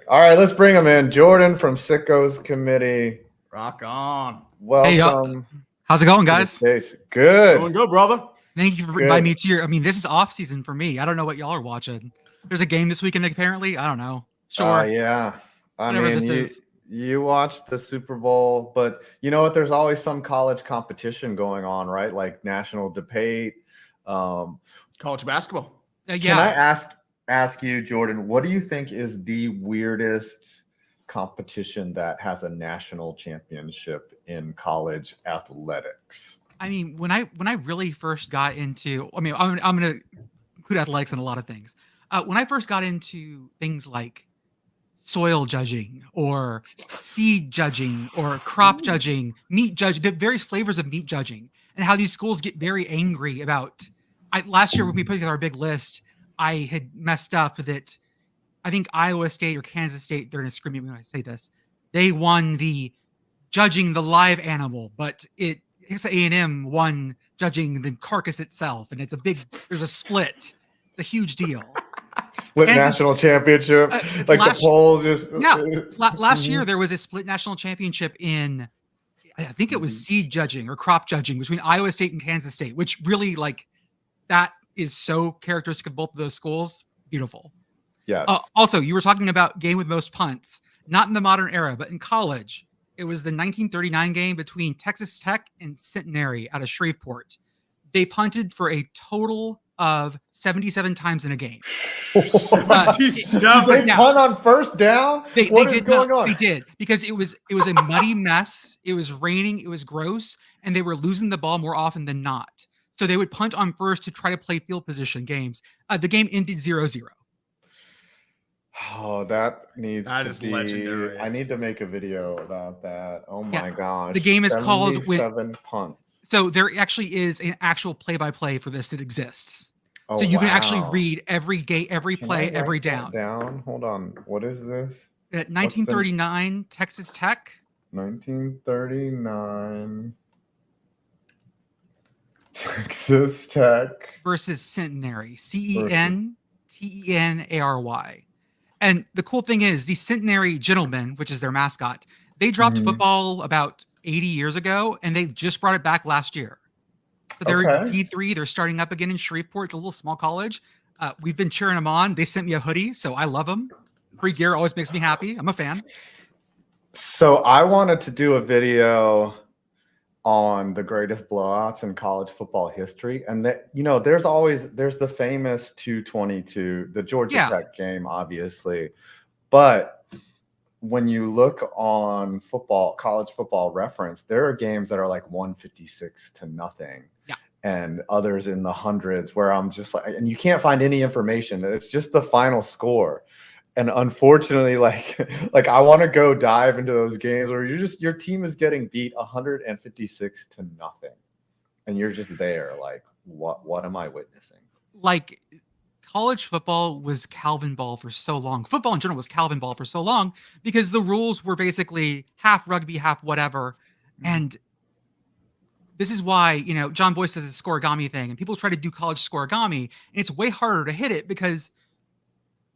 All right, let's bring him in. Jordan from Sickos Committee. Rock on. Welcome. Hey, how's it going, to the guys? station. Good. Going good, brother. Thank you for inviting me to your. This is off season for me. I don't know what y'all are watching. There's a game this weekend, apparently. I don't know. Sure. Yeah. Whatever this is. You watched the Super Bowl, but you know what? There's always some college competition going on, right? Like national debate. College basketball. Yeah. Can I ask you, Jordan, what do you think is the weirdest competition that has a national championship in college athletics? When I really first got into, I'm going to include athletics in a lot of things. When I first got into things like soil judging or seed judging or crop judging, meat judging, the various flavors of meat judging, and how these schools get very angry about. Last year when we put together our big list, I had messed up that I think Iowa State or Kansas State, they're going to scream at me when I say this, they won the judging the live animal, but Texas A&M won judging the carcass itself, and there's a split. It's a huge deal. Split national championship, like the poll just. Last year there was a split national championship in, I think it was seed judging or crop judging between Iowa State and Kansas State, which really that is so characteristic of both of those schools. Beautiful. Yes. Also, you were talking about game with most punts, not in the modern era, but in college. It was the 1939 game between Texas Tech and Centenary out of Shreveport. They punted for a total of 77 times in a game. 77. They punt on first down? What is going on? They did, because it was a muddy mess. It was raining. It was gross. And they were losing the ball more often than not. So they would punt on first to try to play field position games. The game ended 0-0. Oh, that is be legendary. I need to make a video about that. Oh my gosh. The game is called 7 punts. So there actually is an actual play-by-play for this that exists. Oh, so you can actually read every game, every play, every down. Hold on. What is this? At 1939 Texas Tech. 1939 Texas Tech versus Centenary. Centenary. And the cool thing is, the Centenary Gentlemen, which is their mascot, they dropped football about 80 years ago, and they just brought it back last year. So they're D3. They're starting up again in Shreveport. It's a little small college. We've been cheering them on. They sent me a hoodie, so I love them. Free gear always makes me happy. I'm a fan. So I wanted to do a video on the greatest blowouts in college football history. And that, there's the famous 222, the Georgia Tech game, obviously. But when you look on college football reference, there are games that are like 156-0. Yeah. And others in the hundreds where I'm just like, and you can't find any information. It's just the final score. And unfortunately, like I want to go dive into those games where your team is getting beat 156-0, and you're just there. Like, what am I witnessing? Like, college football was Calvin ball for so long. Football in general was Calvin ball for so long because the rules were basically half rugby, half whatever. And this is why, John Boyce does this scoregami thing, and people try to do college scoregami, and it's way harder to hit it because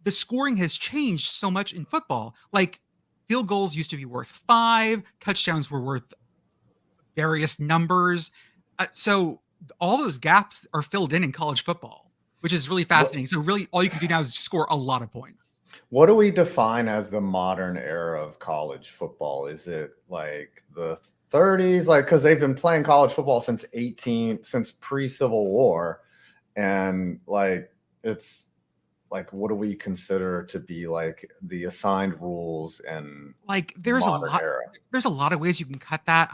the scoring has changed so much in football. Like, field goals used to be worth 5, touchdowns were worth various numbers. So all those gaps are filled in college football, which is really fascinating. So really all you can do now is score a lot of points. What do we define as the modern era of college football? Is it like the 30s? Like, because they've been playing college football since pre-Civil War. And like, it's like, what do we consider to be like the assigned rules and like there's a lot of ways you can cut that.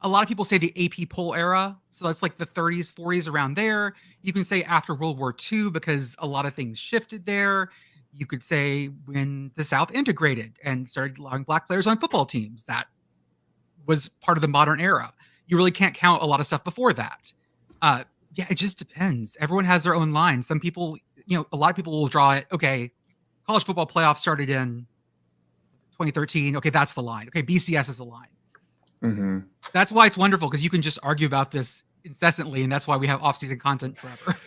A lot of people say the AP poll era. So that's like the 30s, 40s, around there. You can say after World War II because a lot of things shifted there. You could say when the South integrated and started allowing black players on football teams. That was part of the modern era. You really can't count a lot of stuff before that. It just depends. Everyone has their own line. Some people, a lot of people will draw it. Okay, college football playoffs started in 2013. Okay, that's the line. Okay, BCS is the line. Mm-hmm. That's why it's wonderful because you can just argue about this incessantly, and that's why we have off-season content forever.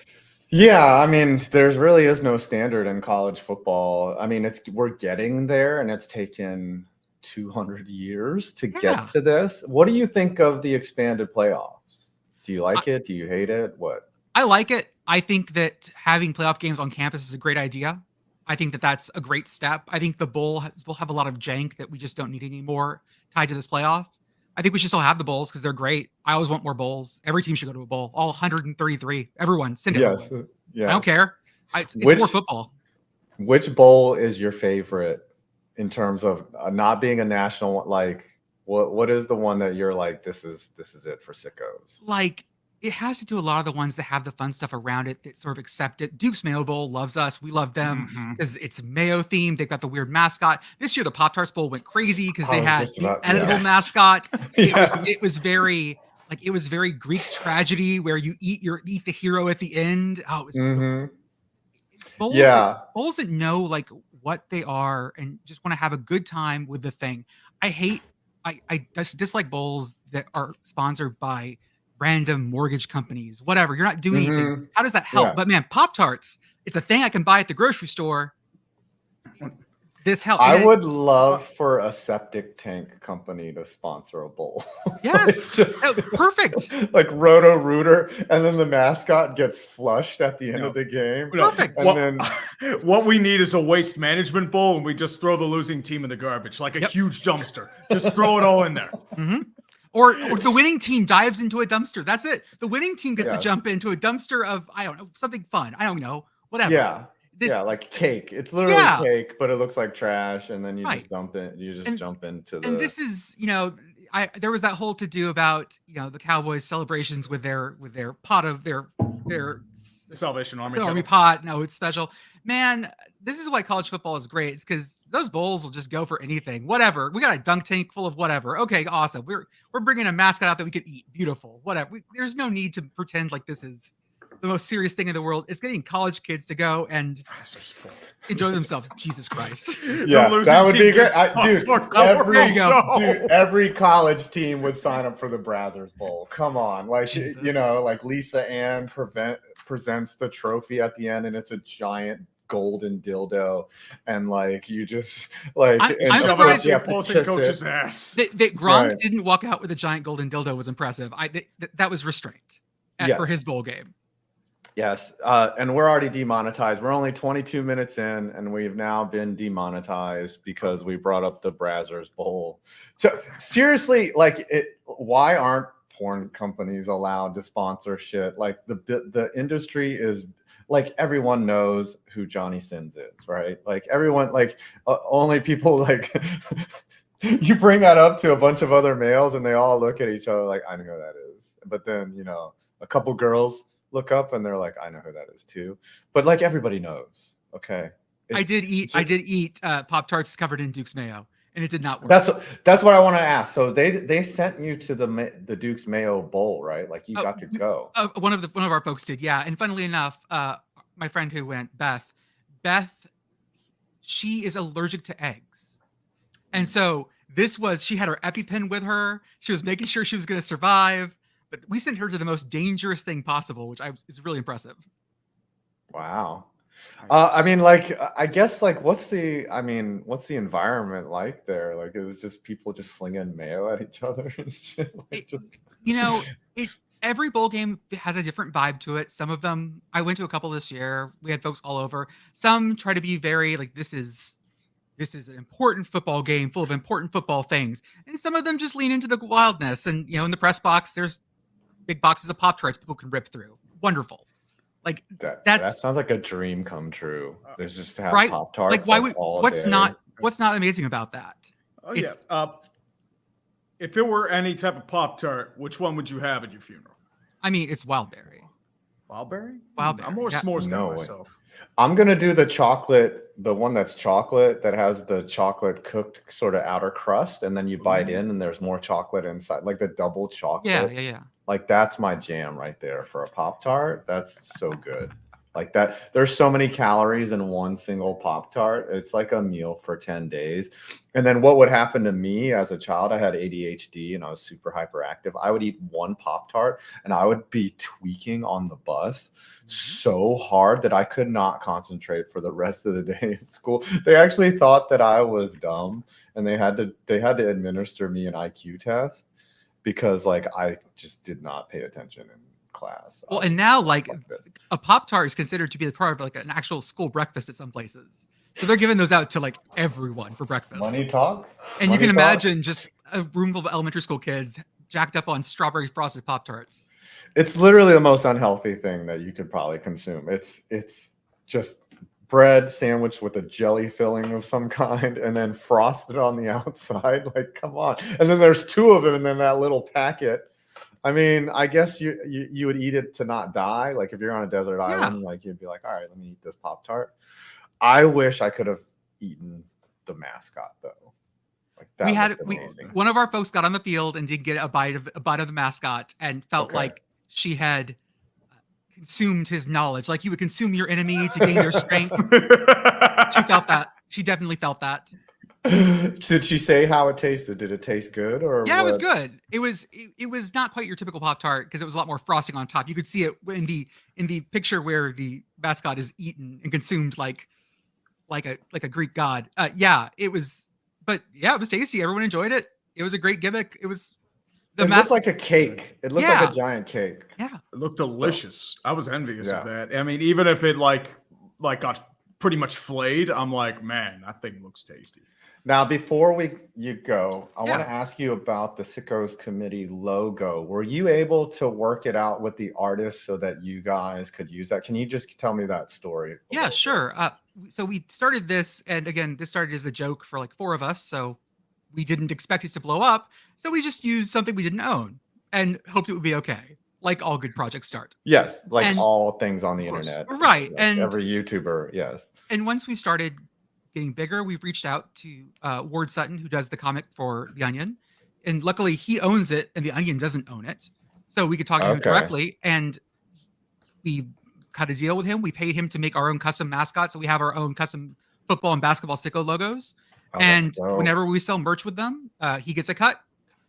Yeah, I mean, there's really is no standard in college football. I mean, we're getting there, and it's taken 200 years to get Yeah. to this. What do you think of the expanded playoffs? Do you like it? Do you hate it? What? I like it. I think that having playoff games on campus is a great idea. I think that that's a great step. I think the bowl will have a lot of jank that we just don't need anymore tied to this playoff. I think we should still have the bowls because they're great. I always want more bowls. Every team should go to a bowl. All 133. Everyone, send it. Yes. I Yeah. don't care. It's more football. Which bowl is your favorite in terms of not being a national one? Like, what is the one that you're like, this is it for Sickos? Like, it has to do a lot of the ones that have the fun stuff around it that sort of accept it. Duke's Mayo Bowl loves us. We love them because it's Mayo themed. They've got the weird mascot. This year, the Pop-Tarts Bowl went crazy because they had the edible mascot. It was very Greek tragedy where you eat the hero at the end. Oh, it was beautiful. Bowls that know like what they are and just want to have a good time with the thing. I dislike bowls that are sponsored by random mortgage companies, whatever. You're not doing anything. How does that help? Yeah. But man, Pop-Tarts, it's a thing I can buy at the grocery store. This helps. I would love for a septic tank company to sponsor a bowl. Yes, perfect. Like Roto Rooter, and then the mascot gets flushed at the end of the game. Perfect. And what we need is a waste management bowl, and we just throw the losing team in the garbage, like a huge dumpster. Just throw it all in there. Or the winning team dives into a dumpster. That's it. The winning team gets to jump into a dumpster of, I don't know, something fun. I don't know, whatever. Yeah, like cake. It's literally cake, but it looks like trash, and then you just dump it. You just jump into the. And this is, there was that whole to do about the Cowboys celebrations with their pot of their Salvation Army pot. No, it's special. Man, this is why college football is great. It's because those bowls will just go for anything, whatever. We got a dunk tank full of whatever. Okay, awesome. We're bringing a mascot out that we could eat. Beautiful. Whatever. There's no need to pretend like this is the most serious thing in the world. It's getting college kids to go and enjoy themselves. Jesus Christ. Yeah, that would be great. There you go. Dude, every college team would sign up for the Brazzers Bowl. Come on. Like, Jesus. Like Lisa Ann presents the trophy at the end, and it's a giant golden dildo, and like you just like I'm surprised you're pulsing coach's ass. That Gronk didn't walk out with a giant golden dildo was impressive. That was restraint for his bowl game. Yes, and we're already demonetized. We're only 22 minutes in, and we've now been demonetized because we brought up the Brazzers Bowl. So, seriously, like, why aren't porn companies allowed to sponsor shit? Like, the industry is like, everyone knows who Johnny Sins is, right? Like, everyone, like, only people like you bring that up to a bunch of other males, and they all look at each other like, I know who that is. But then a couple girls look up and they're like, I know who that is too. But like, everybody knows. Okay. I did eat Pop-Tarts covered in Duke's Mayo, and it did not work. That's what I want to ask. So they sent you to the Duke's Mayo Bowl, right? Like, you got to go. One of our folks did, yeah. And funnily enough, my friend who went, Beth, she is allergic to eggs, and so she had her EpiPen with her. She was making sure she was going to survive. But we sent her to the most dangerous thing possible, which is really impressive. Wow. I mean, like, I guess, like, what's the environment like there? Like, is it just people just slinging mayo at each other and shit? Like, every bowl game has a different vibe to it. Some of them, I went to a couple this year. We had folks all over. Some try to be very like, this is an important football game full of important football things. And some of them just lean into the wildness. And, in the press box, there's big boxes of Pop-Tarts people can rip through. Wonderful. Like, that sounds like a dream come true. There's just to have Pop-Tarts. Like, what's not amazing about that? Oh, yeah. If it were any type of Pop-Tart, which one would you have at your funeral? I mean, it's Wildberry. Wildberry? I'm more s'mores guy myself. I'm gonna do the one that's chocolate, that has the chocolate cooked sort of outer crust, and then you bite in and there's more chocolate inside, like the double chocolate. Yeah. Like, that's my jam right there for a Pop-Tart. That's so good. Like that, there's so many calories in one single Pop-Tart. It's like a meal for 10 days. And then what would happen to me as a child, I had ADHD and I was super hyperactive. I would eat one Pop-Tart and I would be tweaking on the bus so hard that I could not concentrate for the rest of the day in school. They actually thought that I was dumb, and they had to administer me an IQ test because like I just did not pay attention in class. Well, and now like this. a Pop-Tart is considered to be a part of like an actual school breakfast at some places. So they're giving those out to like everyone for breakfast. Money talks. And Money you can talks. imagine just a room full of elementary school kids jacked up on strawberry frosted Pop-Tarts. It's literally the most unhealthy thing that you could probably consume. It's just bread sandwiched with a jelly filling of some kind and then frosted on the outside. Like, come on. And then there's two of them and then that little packet. I mean, I guess you would eat it to not die. Like if you're on a desert island, like you'd be like, all right, let me eat this Pop-Tart. I wish I could have eaten the mascot though. Like that one of our folks got on the field and did get a bite of the mascot and felt like she had consumed his knowledge. Like you would consume your enemy to gain their strength. She felt that. She definitely felt that. Did she say how it tasted? Did it taste good or? Yeah, it was good. It was not quite your typical Pop-Tart because it was a lot more frosting on top. You could see it in the picture where the mascot is eaten and consumed like a Greek god. It was tasty. Everyone enjoyed it. It was a great gimmick. It was looked like a cake. It looked like a giant cake. Yeah, it looked delicious. I was envious of that. I mean, even if it like got pretty much flayed, I'm like, man, that thing looks tasty. Now, before you go, I want to ask you about the Sickos Committee logo. Were you able to work it out with the artist so that you guys could use that? Can you just tell me that story? Yeah, sure. So we started this, and again, this started as a joke for like 4 of us. So we didn't expect it to blow up. So we just used something we didn't own and hoped it would be okay. Like all good projects start. Yes, like all things on the internet. Right. Like and every YouTuber, yes. And once we started getting bigger, we've reached out to Ward Sutton, who does the comic for The Onion. And luckily he owns it and The Onion doesn't own it. So we could talk to him directly. And we cut a deal with him. We paid him to make our own custom mascot. So we have our own custom football and basketball Sicko logos. And whenever we sell merch with them, he gets a cut.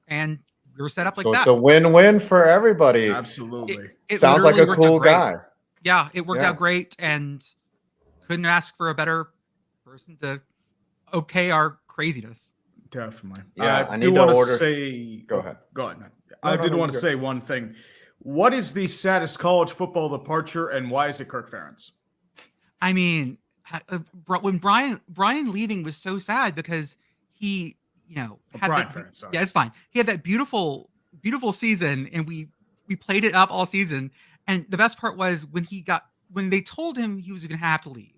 And we were set up like that. So it's a win-win for everybody. Absolutely. It sounds like a cool guy. Yeah, it worked out great, and couldn't ask for a better person to okay our craziness. Definitely. Yeah, I do need to order. Go ahead. Go ahead. I did want to say one thing. What is the saddest college football departure, and why is it Kirk Ferentz? I mean, when Brian leaving was so sad because he, Ferentz, yeah, it's fine. He had that beautiful season, and we played it up all season. And the best part was when they told him he was going to have to leave.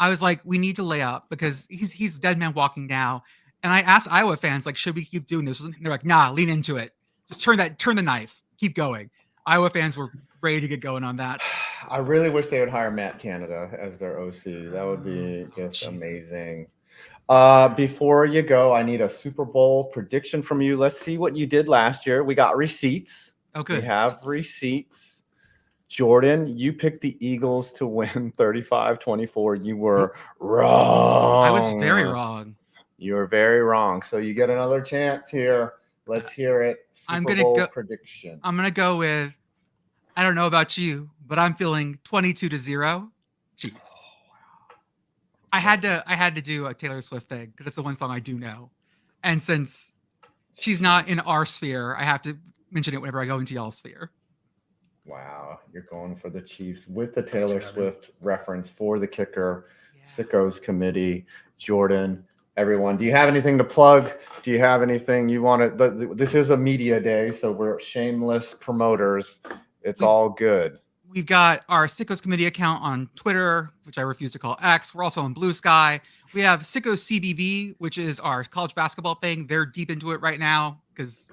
I was like, we need to lay up because he's dead man walking now. And I asked Iowa fans, like, should we keep doing this? And they're like, nah, lean into it. Just turn the knife. Keep going. Iowa fans were ready to get going on that. I really wish they would hire Matt Canada as their OC. That would be just amazing. Before you go, I need a Super Bowl prediction from you. Let's see what you did last year. We got receipts. Oh, good. We have receipts. Jordan, you picked the Eagles to win 35-24. You were wrong. I was very wrong. You were very wrong. So you get another chance here. Let's hear it. Super Bowl prediction. I'm going to go with, I don't know about you, but I'm feeling 22-0 Chiefs. I had to do a Taylor Swift thing because it's the one song I do know. And since she's not in our sphere, I have to mention it whenever I go into y'all's sphere. Wow, you're going for the Chiefs with the Taylor Swift reference for the kicker. Sickos Committee. Jordan, everyone, do you have anything to plug? Do you have anything you want to? This is a media day, so we're shameless promoters. It's all good. We've got our Sickos Committee account on Twitter, which I refuse to call X. We're also on Blue Sky. We have Sickos CBB, which is our college basketball thing. They're deep into it right now because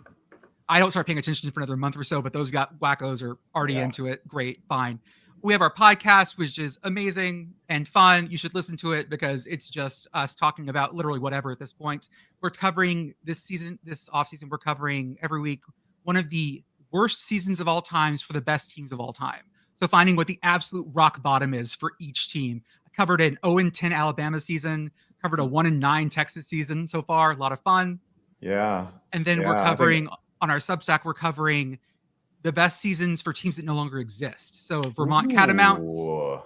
I don't start paying attention for another month or so, but those wackos are already into it. Great, fine. We have our podcast, which is amazing and fun. You should listen to it because it's just us talking about literally whatever at this point. We're covering this offseason, we're covering every week one of the worst seasons of all times for the best teams of all time. So finding what the absolute rock bottom is for each team. I covered an 0-10 Alabama season, covered a 1-9 Texas season so far. A lot of fun. Yeah. And then we're covering on our Substack, we're covering the best seasons for teams that no longer exist. So Vermont Catamounts,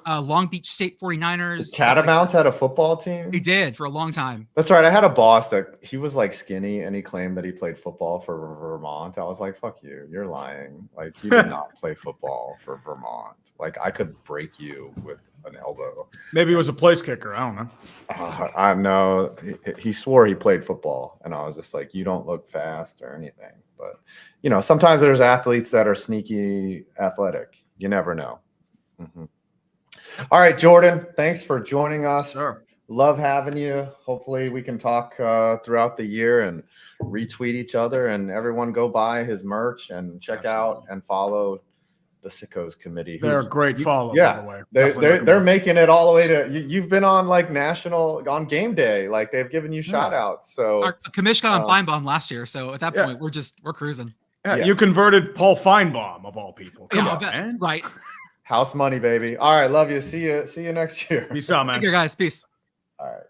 Long Beach State 49ers. The Catamounts had a football team? They did for a long time. That's right. I had a boss that he was like skinny and he claimed that he played football for Vermont. I was like, fuck you. You're lying. Like, he did not play football for Vermont. Like, I could break you with an elbow. Maybe he was a place kicker. I don't know. I know. He swore he played football. And I was just like, you don't look fast or anything. But, you know, sometimes there's athletes that are sneaky athletic. You never know. Mm-hmm. All right, Jordan, thanks for joining us. Sure. Love having you. Hopefully we can talk throughout the year and retweet each other, and everyone go buy his merch and check out and follow the Sickos Committee. They're a great follow, yeah, by the way. They're making it all the way to you've been on like on game day, like they've given you shout outs. So our commish got on Feinbaum last year, so at that point we're cruising. Yeah, you converted Paul Feinbaum of all people. Come on, man. Right. House money, baby. All right, love you. See you next year. Peace out, man. Take care, guys. Peace. All right.